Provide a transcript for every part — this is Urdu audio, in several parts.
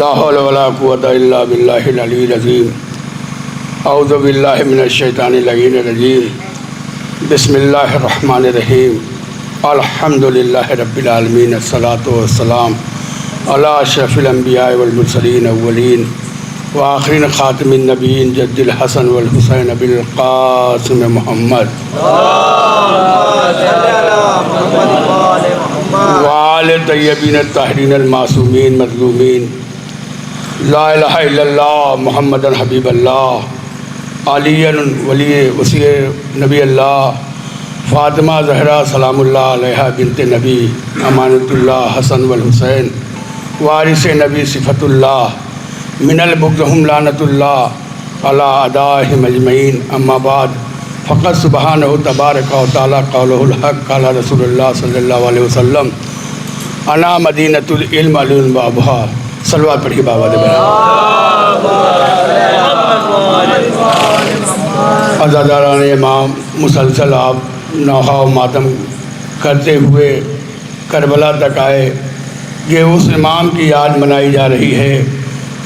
لا حول ولا قوة الا باللہ العلی العظیم اعوذ باللہ من الشیطان اللعین الرجیم بسم اللہ الرحمن الرحیم الحمد للہ رب العالمین الصلاۃ والسلام علی اشرف الانبیاء والمرسلین اولین وآخرین خاتم النبیین جد الحسن والحسین بالقاسم محمد وآل طیبین الطاہرین المعصومین مظلومین لا الہ الا اللہ محمد حبیب اللہ علی ولی وسیع نبی اللہ فاطمہ زہرا سلام اللہ علیہ بنت نبی امانۃ اللہ حسن والحسین وارث نبی صفت اللہ من البغضهم لعنۃ اللہ علی اعدائہم اجمعین اما بعد فقط سبحانہ تبارک و تعالی قولہ الحق قال رسول اللہ صلی اللہ علیہ وسلم انا مدینۃ العلم علم بابھا صلوات پڑھی بابا دے عزاداران امام مسلسل آپ نوحہ و ماتم کرتے ہوئے کربلا تک آئے۔ یہ اس امام کی یاد منائی جا رہی ہے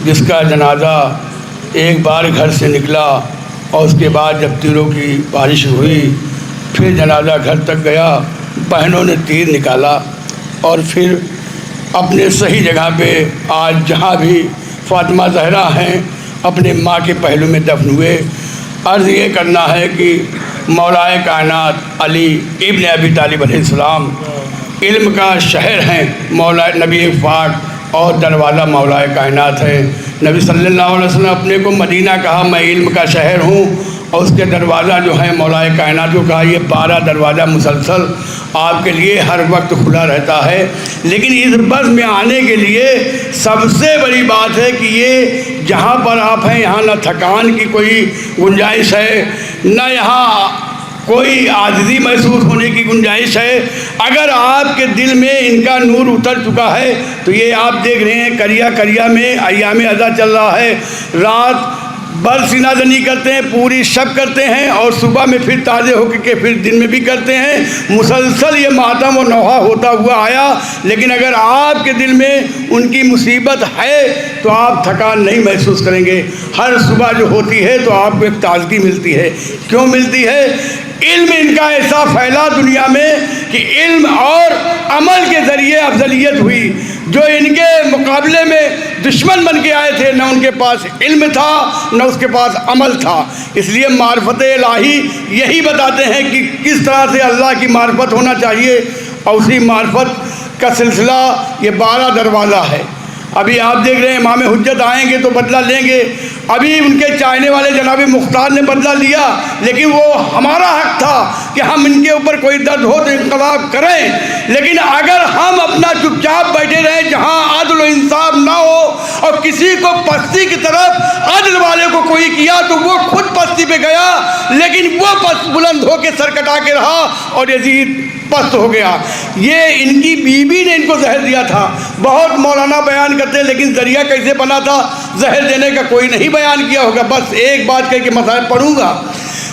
جس کا جنازہ ایک بار گھر سے نکلا اور اس کے بعد جب تیروں کی بارش ہوئی پھر جنازہ گھر تک گیا، بہنوں نے تیر نکالا اور پھر اپنے صحیح جگہ پہ آج جہاں بھی فاطمہ زہرا ہیں اپنے ماں کے پہلو میں دفن ہوئے۔ عرض یہ کرنا ہے کہ مولائے کائنات علی ابن ابی طالب علیہ السلام علم کا شہر ہیں، مولا نبی پاک اور دروازہ مولائے کائنات ہے۔ نبی صلی اللہ علیہ وسلم اپنے کو مدینہ کہا میں علم کا شہر ہوں، اور اس کے دروازہ جو ہیں مولائے کائنات کو کہا یہ 12 دروازہ مسلسل آپ کے لیے ہر وقت کھلا رہتا ہے۔ لیکن اس بس میں آنے کے لیے سب سے بڑی بات ہے کہ یہ جہاں پر آپ ہیں یہاں نہ تھکان کی کوئی گنجائش ہے، نہ یہاں کوئی عاجزی محسوس ہونے کی گنجائش ہے۔ اگر آپ کے دل میں ان کا نور اتر چکا ہے تو یہ آپ دیکھ رہے ہیں کریا کریا میں ایام ادا چل رہا ہے، رات بر سینہ زنی کرتے ہیں، پوری شب کرتے ہیں اور صبح میں پھر تازے ہو کے پھر دن میں بھی کرتے ہیں۔ مسلسل یہ ماتم و نوحہ ہوتا ہوا آیا، لیکن اگر آپ کے دل میں ان کی مصیبت ہے تو آپ تھکان نہیں محسوس کریں گے۔ ہر صبح جو ہوتی ہے تو آپ کو ایک تازگی ملتی ہے۔ کیوں ملتی ہے؟ علم ان کا ایسا پھیلا دنیا میں کہ علم اور عمل کے ذریعے افضلیت ہوئی۔ جو ان کے مقابلے میں دشمن بن کے آئے تھے نہ ان کے پاس علم تھا نہ اس کے پاس عمل تھا۔ اس لیے معرفت الہی یہی بتاتے ہیں کہ کس طرح سے اللہ کی معرفت ہونا چاہیے، اور اسی معرفت کا سلسلہ یہ 12 دروازہ ہے۔ ابھی آپ دیکھ رہے ہیں امام حجت آئیں گے تو بدلہ لیں گے، ابھی ان کے چاہنے والے جناب مختار نے بدلہ لیا، لیکن وہ ہمارا حق تھا کہ ہم ان کے اوپر کوئی درد ہو تو انقلاب کریں۔ لیکن اگر ہم اپنا چپ چاپ بیٹھے رہیں جہاں عدل و انصاف نہ ہو اور کسی کو پستی کی طرف عدل والے کو کوئی کیا تو وہ خود پستی پہ گیا، لیکن وہ پست بلند ہو کے سر کٹا کے رہا اور یزید پست ہو گیا۔ یہ ان کی بیوی نے ان کو زہر دیا تھا۔ بہت مولانا بیان کرتے ہیں لیکن ذریعہ کیسے بنا تھا زہر دینے کا کوئی نہیں بیان کیا ہوگا۔ بس ایک بات کہہ کے مسائل پڑھوں گا،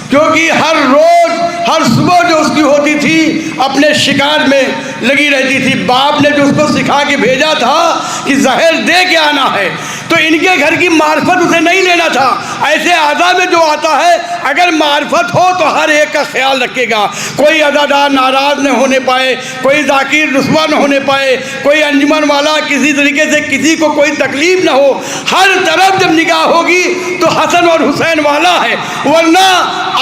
کیونکہ ہر روز ہر صبح جو اس کی ہوتی تھی اپنے شکار میں لگی رہتی تھی۔ باپ نے جو اس کو سکھا کے بھیجا تھا کہ زہر دے کے آنا ہے، تو ان کے گھر کی معرفت اسے نہیں لینا تھا۔ ایسے اعضاء میں جو آتا ہے اگر معرفت ہو تو ہر ایک کا خیال رکھے گا، کوئی عزادار ناراض نہ ہونے پائے، کوئی ذاکر رسوا نہ ہونے پائے، کوئی انجمن والا کسی طریقے سے کسی کو کوئی تکلیف نہ ہو۔ ہر طرف جب نگاہ ہوگی تو حسن اور حسین والا ہے، ورنہ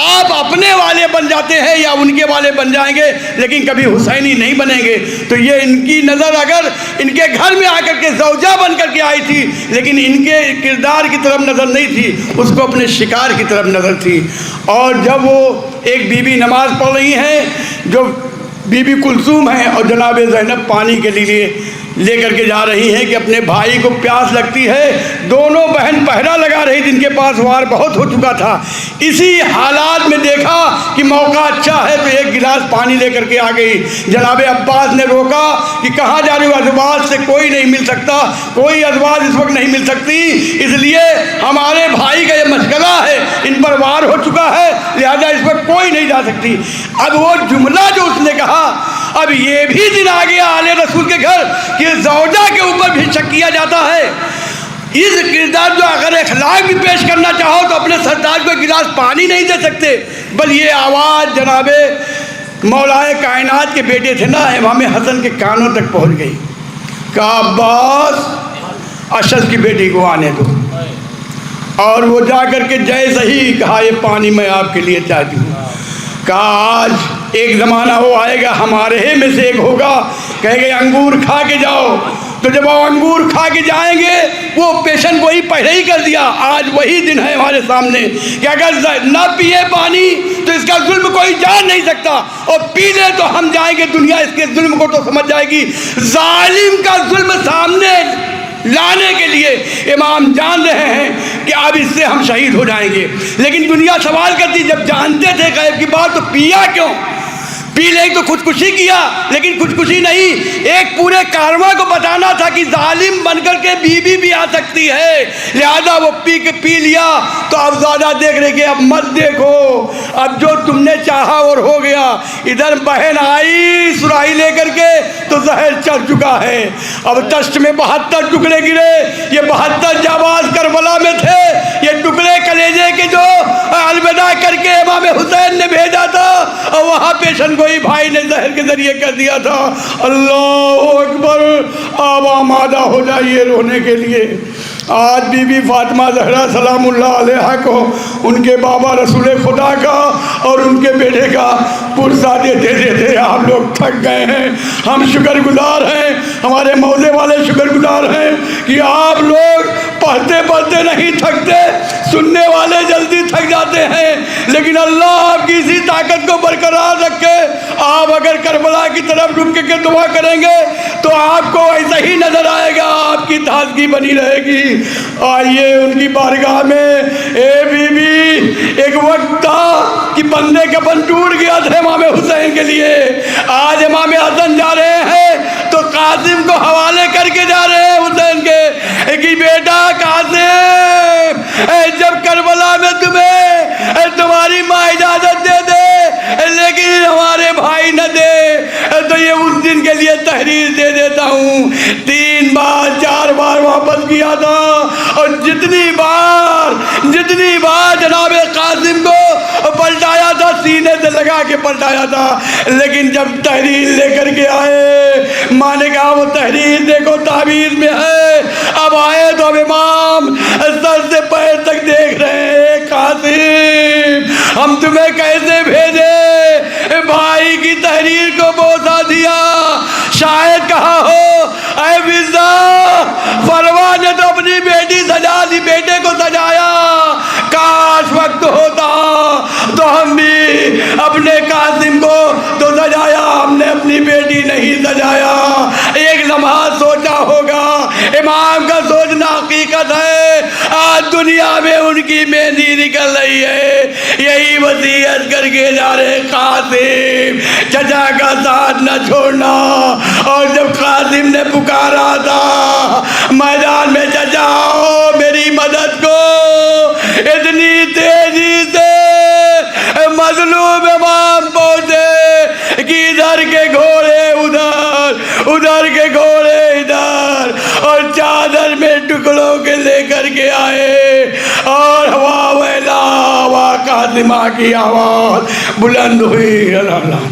آپ اپنے والے بن جاتے ہیں یا ان کے والے بن جائیں گے لیکن کبھی حسینی نہیں بنیں گے۔ تو یہ ان کی نظر اگر ان کے گھر میں آ کر کے زوجہ بن کر کے آئی تھی لیکن ان کے کردار کی طرف نظر نہیں تھی، اس کو اپنے شکار کی طرف نظر تھی۔ اور جب وہ ایک بی بی نماز پڑھ رہی ہیں جو بی بی کلثوم ہیں اور جناب زینب پانی کے لیے لے کر کے جا رہی ہیں کہ اپنے بھائی کو پیاس لگتی ہے، دونوں بہن پہرا لگا رہی جن کے پاس وار بہت ہو چکا تھا۔ اسی حالات میں دیکھا کہ موقع اچھا ہے تو ایک گلاس پانی لے کر کے آ گئی۔ جناب عباس نے روکا کہ کہاں جا رہے ہو؟ ازواج سے کوئی نہیں مل سکتا، کوئی ازواج اس وقت نہیں مل سکتی، اس لیے ہمارے بھائی کا یہ مشغلہ ہے، ان پر وار ہو چکا ہے، لہذا اس وقت کوئی نہیں جا سکتی۔ اب وہ جملہ جو اس نے کہا، اب یہ بھی دن آ گیا آل رسول کے گھر کہ زوجہ کے اوپر بھی شک کیا جاتا ہے، اس کردار جو اگر اخلاق بھی پیش کرنا چاہو تو اپنے سردار کو ایک گلاس پانی نہیں دے سکتے، بل یہ آواز جناب مولائے کائنات کے بیٹے تھے نا امام حسن کے کانوں تک پہنچ گئی، کہا عباس اشد کی بیٹی کو آنے دو، اور وہ جا کر کے جیسے ہی کہا یہ پانی میں آپ کے لیے چاہتی ہوں، کہا آج ایک زمانہ وہ آئے گا ہمارے ہی میں سے ایک ہوگا کہے گا انگور کھا کے جاؤ، تو جب وہ انگور کھا کے جائیں گے وہ پیشن وہی پہلے ہی کر دیا، آج وہی دن ہے ہمارے سامنے کہ اگر نہ پیے پانی تو اس کا ظلم کوئی جان نہیں سکتا، اور پی لے تو ہم جائیں گے، دنیا اس کے ظلم کو تو سمجھ جائے گی۔ ظالم کا ظلم سامنے لانے کے لیے امام جان رہے ہیں کہ اب اس سے ہم شہید ہو جائیں گے، لیکن دنیا سوال کرتی جب جانتے تھے غیب کی بات تو پیا کیوں؟ پی لے تو خودکشی کیا، لیکن خودکشی نہیں، ایک پورے کارواں کو بتانا تھا کہ ظالم بن کر کے بیوی بھی آ سکتی ہے، لہذا وہ پی لیا تو اب زیادہ دیکھ رہے کہ اب مت دیکھو، اب جو تم نے چاہا اور ہو گیا۔ ادھر بہن آئی سراہی لے کر کے تو زہر چڑھ چکا ہے، اب تشت میں 72 ٹکڑے گرے، یہ 72 جانباز کربلا میں تھے، یہ ٹکڑے کلیجے کے جو الوداع کر کے امام حسین نے بھیجا تھا، اور وہاں پیشن کوئی بھائی نے زہر کے ذریعے کر دیا تھا۔ اللہ اکبر، آپ آمادہ ہو جائیے رونے کے لیے۔ آج بی بی فاطمہ زہرا سلام اللہ علیہا کو ان کے بابا رسول خدا کا اور ان کے بیٹے کا پرسہ دیتے دیتے آپ لوگ تھک گئے ہیں، ہم شکر گزار ہیں، ہمارے موزے والے شکر گزار ہیں کہ آپ لوگ پڑھتے پڑھتے نہیں تھکتے، سننے والے جلدی تھک جاتے ہیں، لیکن اللہ آپ کی اسی طاقت کو برقرار رکھے۔ آپ اگر کربلا کی طرف رک کے دعا کریں گے تو آپ کو ایسا ہی نظر آئے گا، آپ کی تازگی بنی رہے گی۔ آئیے ان کی بارگاہ میں۔ اے بی بی، ایک وقت تھا کہ بندے کا پن ٹوٹ گیا تھا امام حسین کے لیے، آج امام حسن جا رہے ہیں تو قاسم کو حوالے کر کے جا رہے ہیں حسین کے کہ بیٹا قاسم، جب کربلا میں تمہاری ماں اجازت دے دے لیکن ہمارے بھائی نہ دے تو یہ اس دن کے لیے تحریر دے دیتا ہوں۔ 3 بار 4 بار واپس کیا تھا، اور جتنی بار جناب قاسم کو پلٹایا تھا سینے سے لگا کے پلٹایا تھا، لیکن جب تحریر لے کر کے آئے ماں نے کہا وہ تحریر دیکھو تعبیر میں ہے، اب آئے تو اب امام سر سے پیر تک دیکھ رہے ہیں۔ قاسم، ہم تمہیں کیسے بھیجے، بھائی کی تحریر کو بوسا دیا، شاید کہا ہو اے وزا فروا نے تو اپنی بیٹی سجا دی، بیٹے کو سجایا، کاش وقت ہوتا تو ہم بھی اپنے قاسم کو تو سجایا، ہم نے اپنی بیٹی نہیں سجایا۔ ایک لمحہ سوچا ہوگا، امام کا سوچنا حقیقت ہے، آج دنیا میں ان کی مہندی نکل رہی ہے، یہی وصیت کر کے جا رہے قاسم چچا کا ساتھ نہ چھوڑنا۔ اور جب قاسم نے پکارا تھا میدان میں، چچا آؤ میری مدد کو، اتنی تیزی سے مظلوم امام پہنچے کہ ادھر کے گھوڑے ادھر کے گھوڑے ادھر، اور چادر میں ٹکڑوں کے لے کر کے آئے، اور ہوا ویلا ہوا قاسمہ کی آواز بلند ہوئی۔ اللہ